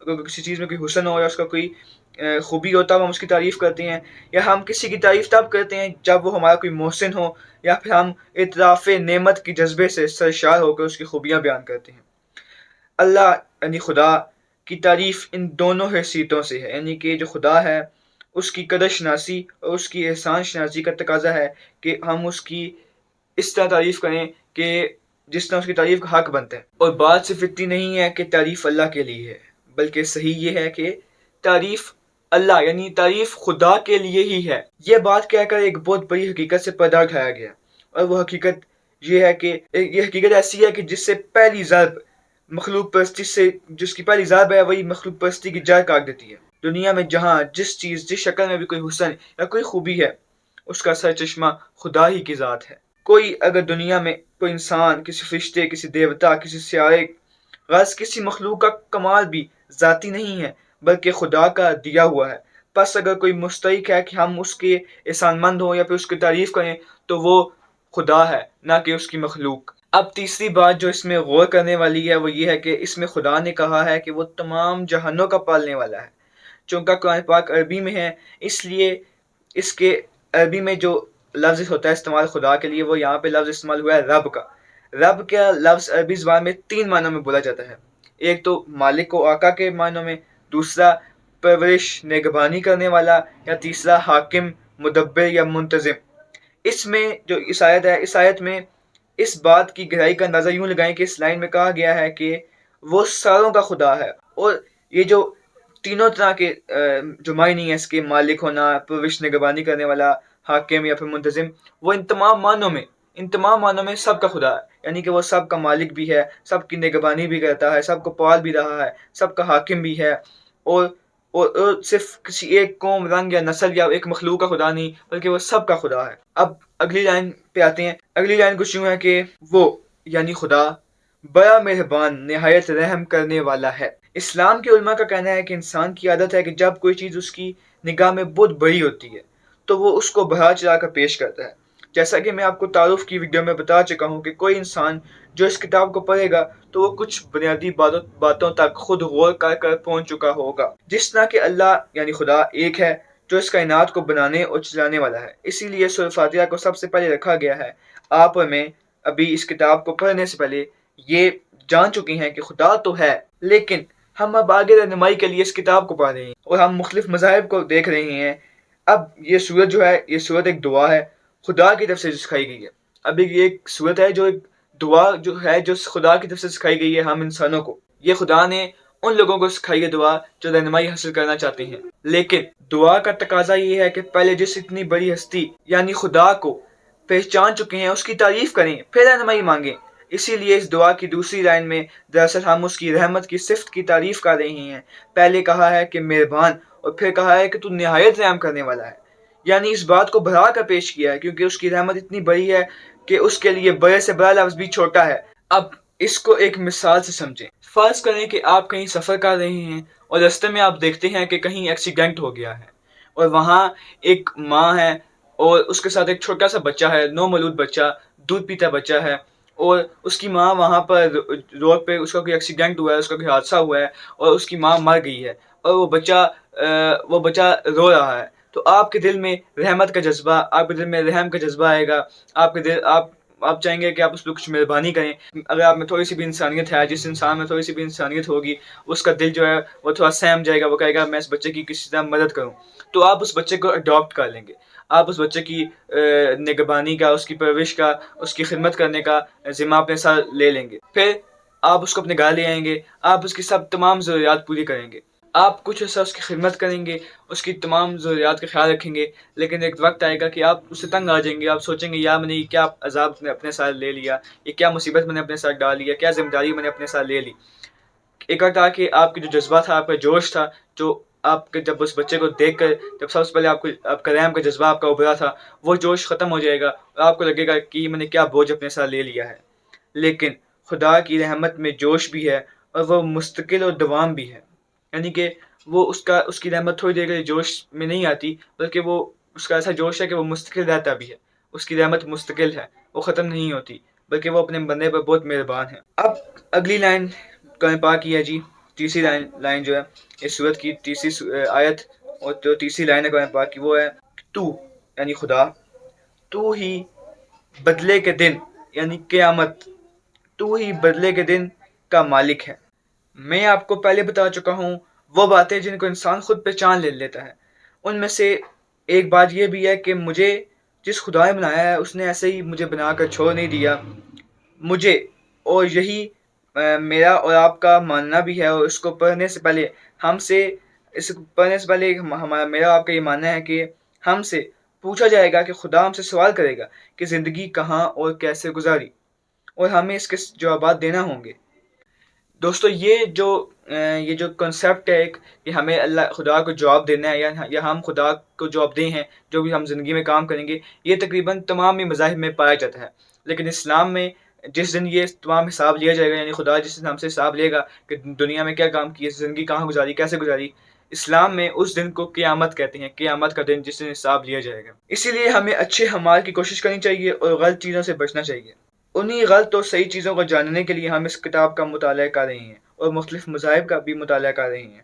اگر کسی چیز میں کوئی حسن ہو یا اس کا کوئی خوبی ہو تب ہم اس کی تعریف کرتے ہیں، یا ہم کسی کی تعریف تب کرتے ہیں جب وہ ہمارا کوئی محسن ہو، یا پھر ہم اعتراف نعمت کی جذبے سے سرشار ہو کر اس کی خوبیاں بیان کرتے ہیں۔ اللہ یعنی خدا کی تعریف ان دونوں حیثیتوں سے ہے، یعنی کہ جو خدا ہے اس کی قدر شناسی اور اس کی احسان شناسی کا تقاضا ہے کہ ہم اس کی اس طرح تعریف کریں کہ جس طرح اس کی تعریف کا حق بنتا ہے۔ اور بات صرف اتنی نہیں ہے کہ تعریف اللہ کے لیے ہے، بلکہ صحیح یہ ہے کہ تعریف اللہ یعنی تعریف خدا کے لیے ہی ہے۔ یہ بات کہہ کر ایک بہت بڑی حقیقت سے پردہ اٹھایا گیا، اور وہ حقیقت یہ ہے کہ یہ حقیقت ایسی ہے کہ جس سے پہلی ضرب مخلوق پرستی سے جس کی پہلی ضرب ہے وہی مخلوق پرستی کی جڑ کاٹ دیتی ہے۔ دنیا میں جہاں جس شکل میں بھی کوئی حسن یا کوئی خوبی ہے اس کا سرچشمہ خدا ہی کی ذات ہے۔ کوئی اگر دنیا میں کوئی انسان، کسی فرشتے، کسی دیوتا، کسی سیارے، غرض کسی مخلوق کا کمال بھی ذاتی نہیں ہے بلکہ خدا کا دیا ہوا ہے، پس اگر کوئی مستحق ہے کہ ہم اس کے احسان مند ہوں یا پھر اس کی تعریف کریں تو وہ خدا ہے، نہ کہ اس کی مخلوق۔ اب تیسری بات جو اس میں غور کرنے والی ہے وہ یہ ہے کہ اس میں خدا نے کہا ہے کہ وہ تمام جہانوں کا پالنے والا ہے۔ چونکہ قرآن پاک عربی میں ہے اس لیے اس کے عربی میں جو لفظ ہوتا ہے استعمال خدا کے لیے وہ یہاں پہ لفظ استعمال ہوا ہے رب کا۔ رب کا لفظ عربی زبان میں 3 معنوں میں بولا جاتا ہے، ایک تو مالک و آقا کے معنوں میں، دوسرا پرورش نگہبانی کرنے والا، یا تیسرا حاکم، مدبر یا منتظم۔ اس میں جو اس آیت میں اس بات کی گہرائی کا اندازہ یوں لگائیں کہ اس لائن میں کہا گیا ہے کہ وہ ساروں کا خدا ہے، اور یہ جو تینوں طرح کے جو معنی ہیں اس کے مالک ہونا، پرورش نگہبانی کرنے والا، حاکم یا پھر منتظم، وہ ان تمام معنوں میں سب کا خدا ہے، یعنی کہ وہ سب کا مالک بھی ہے، سب کی نگہبانی بھی کرتا ہے، سب کو پال بھی رہا ہے، سب کا حاکم بھی ہے، اور صرف کسی ایک قوم، رنگ یا نسل یا ایک مخلوق کا خدا نہیں بلکہ وہ سب کا خدا ہے۔ اب اگلی لائن پہ آتے ہیں۔ اگلی لائن کچھ یوں ہے کہ وہ یعنی خدا بڑا مہربان، نہایت رحم کرنے والا ہے۔ اسلام کے علماء کا کہنا ہے کہ انسان کی عادت ہے کہ جب کوئی چیز اس کی نگاہ میں بہت بڑی ہوتی ہے تو وہ اس کو بڑھا چڑھا کر پیش کرتا ہے۔ جیسا کہ میں آپ کو تعارف کی ویڈیو میں بتا چکا ہوں کہ کوئی انسان جو اس کتاب کو پڑھے گا تو وہ کچھ بنیادی باتوں تک خود غور کر پہنچ چکا ہوگا، جس طرح کہ اللہ یعنی خدا ایک ہے جو اس کائنات کو بنانے اور چلانے والا ہے۔ اسی لیے سورہ فاتحہ کو سب سے پہلے رکھا گیا ہے۔ آپ اور میں ابھی اس کتاب کو پڑھنے سے پہلے یہ جان چکے ہیں کہ خدا تو ہے، لیکن ہم اب آگے رہنمائی کے لیے اس کتاب کو پڑھ رہے ہیں اور ہم مختلف مذاہب کو دیکھ رہے ہیں۔ اب یہ سورت جو ہے یہ سورت ایک دعا ہے خدا کی طرف سے سکھائی گئی ہے۔ اب یہ ایک سورت ہے جو ایک دعا جو ہے جو خدا کی طرف سے سکھائی گئی ہے ہم انسانوں کو۔ یہ خدا نے ان لوگوں کو سکھائی ہے دعا جو رہنمائی حاصل کرنا چاہتے ہیں، لیکن دعا کا تقاضا یہ ہے کہ پہلے جس اتنی بڑی ہستی یعنی خدا کو پہچان چکے ہیں اس کی تعریف کریں پھر رہنمائی مانگیں۔ اسی لیے اس دعا کی دوسری لائن میں دراصل ہم اس کی رحمت کی صفت کی تعریف کر رہے ہیں۔ پہلے کہا ہے کہ مہربان اور پھر کہا ہے کہ تو نہایت رحم کرنے والا ہے، یعنی اس بات کو بڑھا کر پیش کیا ہے کیونکہ اس کی رحمت اتنی بڑی ہے کہ اس کے لیے بڑے سے بڑا لفظ بھی چھوٹا ہے۔ اب اس کو ایک مثال سے سمجھیں۔ فرض کریں کہ آپ کہیں سفر کر رہے ہیں اور راستے میں آپ دیکھتے ہیں کہ کہیں ایکسیڈنٹ ہو گیا ہے، اور وہاں ایک ماں ہے اور اس کے ساتھ ایک چھوٹا سا بچہ ہے، نومولود بچہ، دودھ پیتا بچہ ہے، اور اس کی ماں وہاں پر روڈ پہ اس کا کوئی ایکسیڈنٹ ہوا ہے، اس کا کوئی حادثہ ہوا ہے اور اس کی ماں مر گئی ہے، اور وہ بچہ رو رہا ہے۔ تو آپ کے دل میں رحمت کا جذبہ، آپ کے دل میں رحم کا جذبہ آئے گا، آپ چاہیں گے کہ آپ اس پہ کچھ مہربانی کریں۔ اگر آپ میں تھوڑی سی بھی انسانیت ہے، جس انسان میں تھوڑی سی بھی انسانیت ہوگی اس کا دل جو ہے وہ تھوڑا سہم جائے گا، وہ کہے گا میں اس بچے کی کسی طرح مدد کروں، تو آپ اس بچے کو اڈاپٹ کر لیں گے، آپ اس بچے کی نگہبانی کا، اس کی پرورش کا، اس کی خدمت کرنے کا ذمہ اپنے ساتھ لے لیں گے، پھر آپ اس کو اپنے گھر لے آئیں گے، آپ اس کی سب تمام ضروریات پوری کریں گے، آپ کچھ ایسا اس کی خدمت کریں گے، اس کی تمام ضروریات کا خیال رکھیں گے، لیکن ایک وقت آئے گا کہ آپ اس سے تنگ آ جائیں گے، آپ سوچیں گے یار میں نے یہ کیا عذاب میں اپنے ساتھ لے لیا، یہ کیا مصیبت میں نے اپنے ساتھ ڈال لیا، کیا ذمہ داری میں نے اپنے ساتھ لے لی۔ ایک وقت آ کے آپ کی جو جذبہ تھا، آپ کا جوش تھا، جو آپ کے جب اس بچے کو دیکھ کر جب سب سے پہلے آپ کا رحم کا جذبہ آپ کا ابھرا تھا، وہ جوش ختم ہو جائے گا اور آپ کو لگے گا کہ میں نے کیا بوجھ اپنے ساتھ لے لیا ہے۔ لیکن خدا کی رحمت میں جوش بھی ہے اور وہ مستقل اور دوام بھی ہے، یعنی کہ وہ اس کی رحمت تھوڑی دیر کے لیے جوش میں نہیں آتی بلکہ وہ اس کا ایسا جوش ہے کہ وہ مستقل رہتا بھی ہے، اس کی رحمت مستقل ہے، وہ ختم نہیں ہوتی بلکہ وہ اپنے بندے پر بہت مہربان ہے۔ اب اگلی لائن قرآن پاک کی ہے جی، تیسری لائن جو ہے اس سورت کی تیسری آیت اور جو تیسری لائن ہے قرآن پاک کی وہ ہے تو یعنی خدا، تو ہی بدلے کے دن یعنی قیامت، تو ہی بدلے کے دن کا مالک ہے۔ میں آپ کو پہلے بتا چکا ہوں وہ باتیں جن کو انسان خود پہچان لے لیتا ہے، ان میں سے ایک بات یہ بھی ہے کہ مجھے جس خدا نے بنایا ہے اس نے ایسے ہی مجھے بنا کر چھوڑ نہیں دیا مجھے، اور یہی میرا اور آپ کا ماننا بھی ہے، اور اس کو پڑھنے سے پہلے ہمارا میرا آپ کا یہ ماننا ہے کہ ہم سے پوچھا جائے گا کہ خدا ہم سے سوال کرے گا کہ زندگی کہاں اور کیسے گزاری، اور ہمیں اس کے جوابات دینا ہوں گے۔ دوستو یہ جو کنسیپٹ ہے ایک کہ ہمیں اللہ خدا کو جواب دینا ہے یا ہم خدا کو جواب دیں ہیں جو بھی ہم زندگی میں کام کریں گے، یہ تقریباً تمام ہی مذاہب میں پایا جاتا ہے، لیکن اسلام میں جس دن یہ تمام حساب لیا جائے گا، یعنی خدا جس دن ہم سے حساب لے گا کہ دنیا میں کیا کام کیا، زندگی کہاں گزاری، کیسے گزاری، اسلام میں اس دن کو قیامت کہتے ہیں، قیامت کا دن جس دن حساب لیا جائے گا۔ اسی لیے ہمیں اچھے اعمال کی کوشش کرنی چاہیے اور غلط چیزوں سے بچنا چاہیے۔ انہی غلط اور صحیح چیزوں کو جاننے کے لیے ہم اس کتاب کا مطالعہ کر رہے ہیں اور مختلف مذاہب کا بھی مطالعہ کر رہے ہیں۔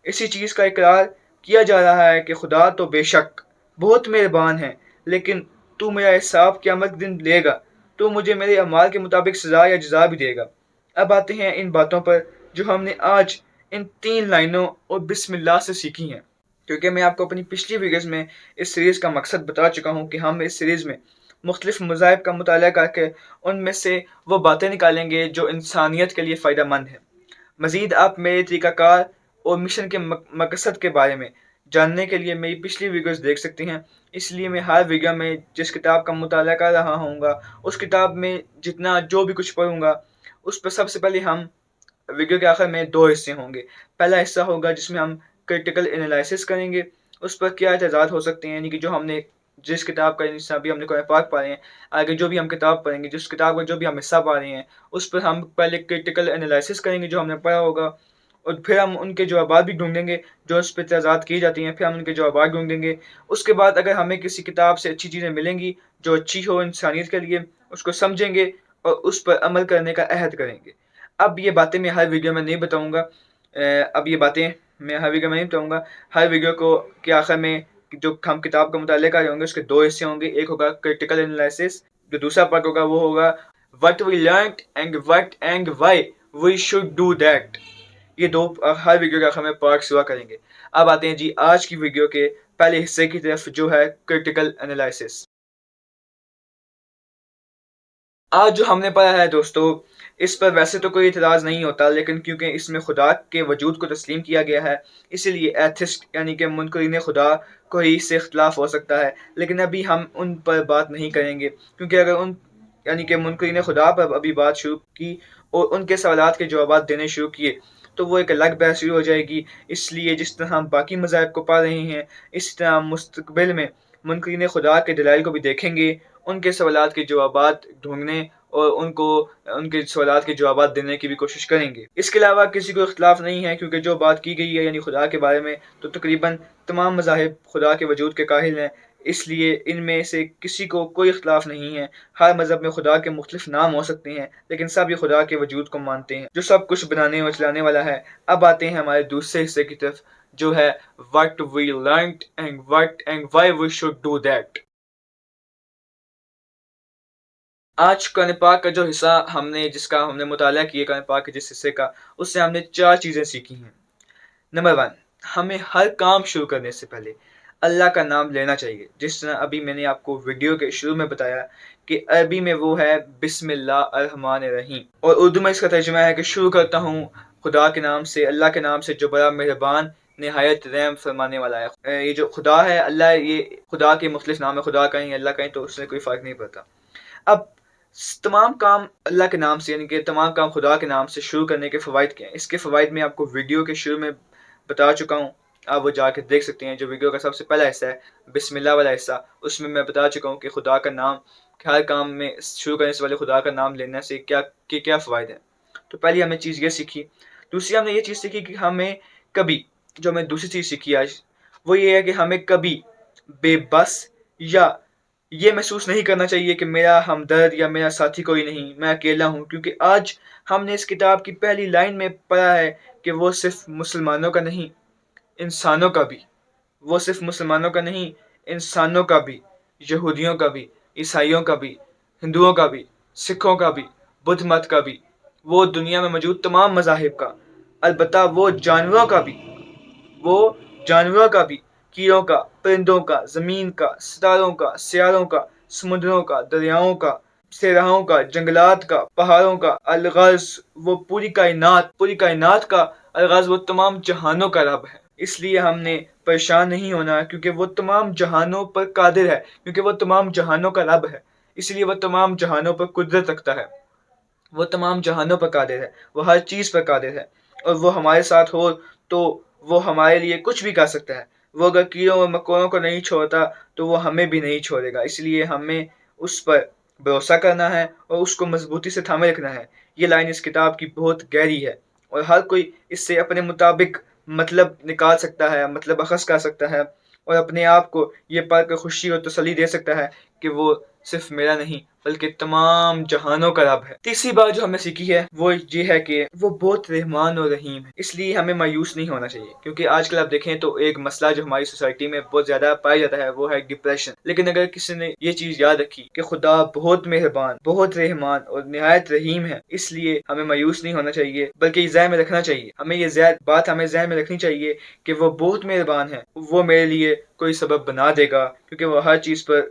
اسی چیز کا اقرار کیا جا رہا ہے کہ خدا تو بے شک بہت مہربان ہے، لیکن تو میرا حساب قیامت کے دن لے گا، تو مجھے میرے اعمال کے مطابق سزا یا جزا بھی دے گا۔ اب آتے ہیں ان باتوں پر جو ہم نے آج ان 3 لائنوں اور بسم اللہ سے سیکھی ہیں، کیونکہ میں آپ کو اپنی پچھلی ویڈیوز میں اس سیریز کا مقصد بتا چکا ہوں کہ ہم اس سیریز میں مختلف مذاہب کا مطالعہ کر کے ان میں سے وہ باتیں نکالیں گے جو انسانیت کے لیے فائدہ مند ہیں۔ مزید آپ میرے طریقہ کار اور مشن کے مقصد کے بارے میں جاننے کے لیے میری پچھلی ویڈیوز دیکھ سکتے ہیں۔ اس لیے میں ہر ویڈیو میں جس کتاب کا مطالعہ کر رہا ہوں گا اس کتاب میں جو بھی کچھ پڑھوں گا اس پر سب سے پہلے ہم ویڈیو کے آخر میں 2 حصے ہوں گے۔ پہلا حصہ ہوگا جس میں ہم کرٹیکل انالائسس کریں گے، اس پر کیا اعتراضات ہو سکتے ہیں، یعنی کہ جو ہم نے جس کتاب کا حصہ بھی ہم نے قرآن پاک پڑھ رہے ہیں، آگے جو بھی ہم کتاب پڑھیں گے، جس کتاب کا جو بھی ہم حصہ پڑھ رہے ہیں اس پر ہم پہلے کرٹیکل انالائسس کریں گے جو ہم نے پڑھا ہوگا، اور پھر ہم ان کے جوابات بھی ڈھونڈیں گے جو اس پہ اعتراضات کی جاتی ہیں، پھر ہم ان کے جوابات ڈھونڈیں گے۔ اس کے بعد اگر ہمیں کسی کتاب سے اچھی چیزیں ملیں گی جو اچھی ہو انسانیت کے لیے، اس کو سمجھیں گے اور اس پر عمل کرنے کا عہد کریں گے۔ اب یہ باتیں میں ہر ویڈیو میں نہیں بتاؤں گا، ہر ویڈیو کو کے آخر میں جو ہم کتاب کا مطالعہ کر رہے ہوں گے اس کے 2 حصے ہوں گے۔ ایک ہوگا کرٹیکل انالائسس، جو دوسرا پارٹ ہوگا وہ ہوگا what we learned and why we should do that۔ یہ 2 ہر ویڈیو کے آخر میں پارٹس ہوا کریں گے۔ اب آتے ہیں جی آج کی ویڈیو کے پہلے حصے کی طرف جو ہے کرٹیکل انالائسس۔ آج جو ہم نے پڑھا ہے دوستو، اس پر ویسے تو کوئی اعتراض نہیں ہوتا، لیکن کیونکہ اس میں خدا کے وجود کو تسلیم کیا گیا ہے اسی لیے ایتھسٹ یعنی کہ منکرین خدا کو ہی اس سے اختلاف ہو سکتا ہے، لیکن ابھی ہم ان پر بات نہیں کریں گے، کیونکہ اگر یعنی کہ منکرین خدا پر ابھی بات شروع کی اور ان کے سوالات کے جوابات دینے شروع کیے تو وہ ایک الگ بحث شروع ہو جائے گی۔ اس لیے جس طرح ہم باقی مذاہب کو پڑھ رہے ہیں اسی طرح ہم مستقبل میں منکرین خدا کے دلائل کو بھی دیکھیں گے، ان کے سوالات کے جوابات ڈھونڈنے اور ان کے سوالات کے جوابات دینے کی بھی کوشش کریں گے۔ اس کے علاوہ کسی کو اختلاف نہیں ہے، کیونکہ جو بات کی گئی ہے یعنی خدا کے بارے میں تو تقریباً تمام مذاہب خدا کے وجود کے قائل ہیں، اس لیے ان میں سے کسی کو کوئی اختلاف نہیں ہے۔ ہر مذہب میں خدا کے مختلف نام ہو سکتے ہیں لیکن سب یہ خدا کے وجود کو مانتے ہیں جو سب کچھ بنانے اور چلانے والا ہے۔ اب آتے ہیں ہمارے دوسرے حصے کی طرف جو ہے what we learned and why we should do that۔ آج قرآن پاک کا جو حصہ جس کا ہم نے مطالعہ کیا قرآن پاک کے جس حصے کا، اس سے ہم نے 4 چیزیں سیکھی ہیں۔ نمبر 1، ہمیں ہر کام شروع کرنے سے پہلے اللہ کا نام لینا چاہیے، جس طرح ابھی میں نے آپ کو ویڈیو کے شروع میں بتایا کہ عربی میں وہ ہے بسم اللہ الرحمن الرحیم، اور اردو میں اس کا ترجمہ ہے کہ شروع کرتا ہوں خدا کے نام سے، اللہ کے نام سے جو بڑا مہربان نہایت رحم فرمانے والا ہے۔ یہ جو خدا ہے اللہ، یہ خدا کے مختلف نام ہے، خدا کہیں اللہ کہیں تو اس سے کوئی فرق نہیں پڑتا۔ اب تمام کام اللہ کے نام سے یعنی کہ تمام کام خدا کے نام سے شروع کرنے کے فوائد کیا ہیں؟ اس کے فوائد میں آپ کو ویڈیو کے شروع میں بتا چکا ہوں، آپ وہ جا کے دیکھ سکتے ہیں۔ جو ویڈیو کا سب سے پہلا حصہ ہے بسم اللہ والا حصہ، اس میں بتا چکا ہوں کہ خدا کا نام ہر کام میں شروع کرنے سے پہلے خدا کا نام لینے سے کیا فوائد ہیں۔ تو پہلی ہمیں چیز یہ سیکھی۔ دوسری ہم نے یہ چیز سیکھی کہ ہمیں کبھی، دوسری چیز سیکھی آج وہ یہ ہے کہ ہمیں کبھی بے بس یا یہ محسوس نہیں کرنا چاہیے کہ میرا ہمدرد یا میرا ساتھی کوئی نہیں، میں اکیلا ہوں، کیونکہ آج ہم نے اس کتاب کی پہلی لائن میں پڑھا ہے کہ وہ صرف مسلمانوں کا نہیں، انسانوں کا بھی، وہ صرف مسلمانوں کا نہیں، انسانوں کا بھی، یہودیوں کا بھی، عیسائیوں کا بھی، ہندوؤں کا بھی، سکھوں کا بھی، بدھ مت کا بھی، وہ دنیا میں موجود تمام مذاہب کا، البتہ وہ جانوروں کا بھی، کیڑوں کا، پرندوں کا، زمین کا، ستاروں کا، سیاروں کا، سمندروں کا، دریاؤں کا، صحراؤں کا، جنگلات کا، پہاڑوں کا، الغرض وہ پوری کائنات کا، الغرض وہ تمام جہانوں کا رب ہے۔ اس لیے ہم نے پریشان نہیں ہونا، کیونکہ وہ تمام جہانوں پر قادر ہے، کیونکہ وہ تمام جہانوں کا رب ہے، اس لیے وہ تمام جہانوں پر قدرت رکھتا ہے، وہ تمام جہانوں پر قادر ہے، وہ ہر چیز پر قادر ہے، اور وہ ہمارے ساتھ ہو تو وہ ہمارے لیے کچھ بھی کر سکتا ہے۔ وہ اگر کیڑوں اور مکوڑوں کو نہیں چھوڑتا تو وہ ہمیں بھی نہیں چھوڑے گا، اس لیے ہمیں اس پر بھروسہ کرنا ہے اور اس کو مضبوطی سے تھامے رکھنا ہے۔ یہ لائن اس کتاب کی بہت گہری ہے اور ہر کوئی اس سے اپنے مطابق مطلب نکال سکتا ہے، مطلب اخذ کر سکتا ہے، اور اپنے آپ کو یہ پڑھ کر خوشی اور تسلی دے سکتا ہے کہ وہ صرف میرا نہیں بلکہ تمام جہانوں کا رب ہے۔ تیسری بات جو ہمیں سیکھی ہے وہ یہ ہے کہ وہ بہت رحمان اور رحیم ہے، اس لیے ہمیں مایوس نہیں ہونا چاہیے، کیونکہ آج کل آپ دیکھیں تو ایک مسئلہ جو ہماری سوسائٹی میں بہت زیادہ پایا جاتا ہے وہ ہے ڈپریشن۔ لیکن اگر کسی نے یہ چیز یاد رکھی کہ خدا بہت مہربان، بہت رحمان اور نہایت رحیم ہے، اس لیے ہمیں مایوس نہیں ہونا چاہیے، بلکہ یہ ذہن میں رکھنا چاہیے، ہمیں ذہن میں رکھنی چاہیے کہ وہ بہت مہربان ہے، وہ میرے لیے کوئی سبب بنا دے گا، کیونکہ وہ ہر چیز پر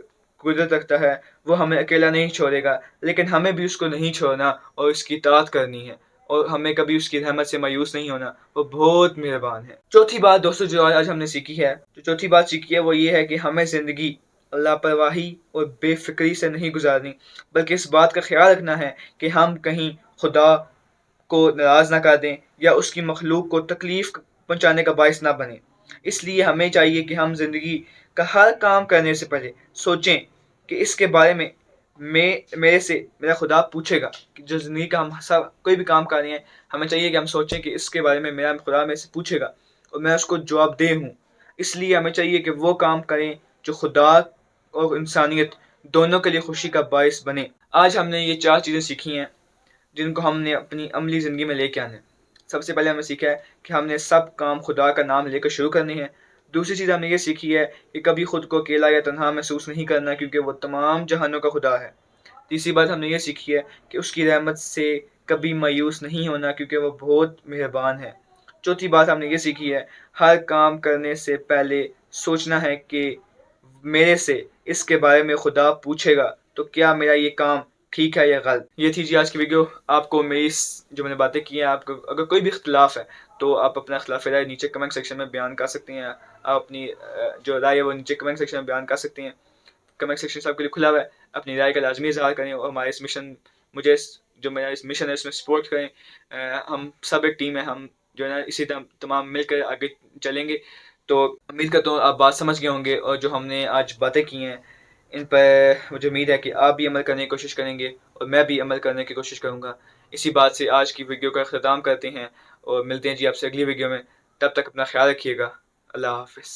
قدرت رکھتا ہے، وہ ہمیں اکیلا نہیں چھوڑے گا، لیکن ہمیں بھی اس کو نہیں چھوڑنا اور اس کی اطاعت کرنی ہے، اور ہمیں کبھی اس کی رحمت سے مایوس نہیں ہونا، وہ بہت مہربان ہے۔ چوتھی بات دوستو جو آج ہم نے سیکھی ہے وہ یہ ہے کہ ہمیں زندگی لاپرواہی اور بے فکری سے نہیں گزارنی، بلکہ اس بات کا خیال رکھنا ہے کہ ہم کہیں خدا کو ناراض نہ کر دیں یا اس کی مخلوق کو تکلیف پہنچانے کا باعث نہ بنے۔ اس لیے ہمیں چاہیے کہ ہم زندگی کا ہر کام کرنے سے پہلے سوچیں کہ اس کے بارے میں میرے سے میرا خدا پوچھے گا، کہ جو زندگی کا ہم کوئی بھی کام کر رہے ہیں، ہمیں چاہیے کہ ہم سوچیں کہ اس کے بارے میں میرا خدا میرے سے پوچھے گا اور میں اس کو جواب دہ ہوں۔ اس لیے ہمیں چاہیے کہ وہ کام کریں جو خدا اور انسانیت دونوں کے لیے خوشی کا باعث بنے۔ آج ہم نے یہ 4 چیزیں سیکھی ہیں جن کو ہم نے اپنی عملی زندگی میں لے کے آنا ہے۔ سب سے پہلے ہم نے سیکھا ہے کہ ہم نے سب کام خدا کا نام لے کر شروع کرنے ہیں۔ دوسری چیز ہم نے یہ سیکھی ہے کہ کبھی خود کو اکیلا یا تنہا محسوس نہیں کرنا، کیونکہ وہ تمام جہانوں کا خدا ہے۔ تیسری بات ہم نے یہ سیکھی ہے کہ اس کی رحمت سے کبھی مایوس نہیں ہونا، کیونکہ وہ بہت مہربان ہے۔ چوتھی بات ہم نے یہ سیکھی ہے ہر کام کرنے سے پہلے سوچنا ہے کہ میرے سے اس کے بارے میں خدا پوچھے گا تو کیا میرا یہ کام ٹھیک ہے یا غلط۔ یہ تھی جی آج کی ویڈیو۔ آپ کو میری جو میں نے باتیں کی ہیں، آپ کو اگر کوئی بھی اختلاف ہے تو آپ اپنا اختلاف رائے نیچے کمنٹ سیکشن میں بیان کر سکتے ہیں، آپ اپنی جو رائے ہے وہ نیچے کمنٹ سیکشن میں بیان کر سکتے ہیں۔ کمنٹ سیکشن سب کے لیے کھلا ہوا ہے، اپنی رائے کا لازمی اظہار کریں اور ہمارے اس مشن جو میرا اس مشن ہے اس میں سپورٹ کریں۔ ہم سب ایک ٹیم ہے، ہم جو ہے نا اسی طرح تمام مل کر آگے چلیں گے۔ تو امید کرتا ہوں آپ بات سمجھ گئے ہوں گے، اور جو ہم نے آج باتیں کی ہیں ان پر مجھے امید ہے کہ آپ بھی عمل کرنے کی کوشش کریں گے اور میں بھی عمل کرنے کی کوشش کروں گا۔ اسی بات سے آج کی ویڈیو کا اختتام کرتے ہیں اور ملتے ہیں جی آپ سے اگلی ویڈیو میں۔ تب تک اپنا خیال رکھیے گا۔ اللہ حافظ۔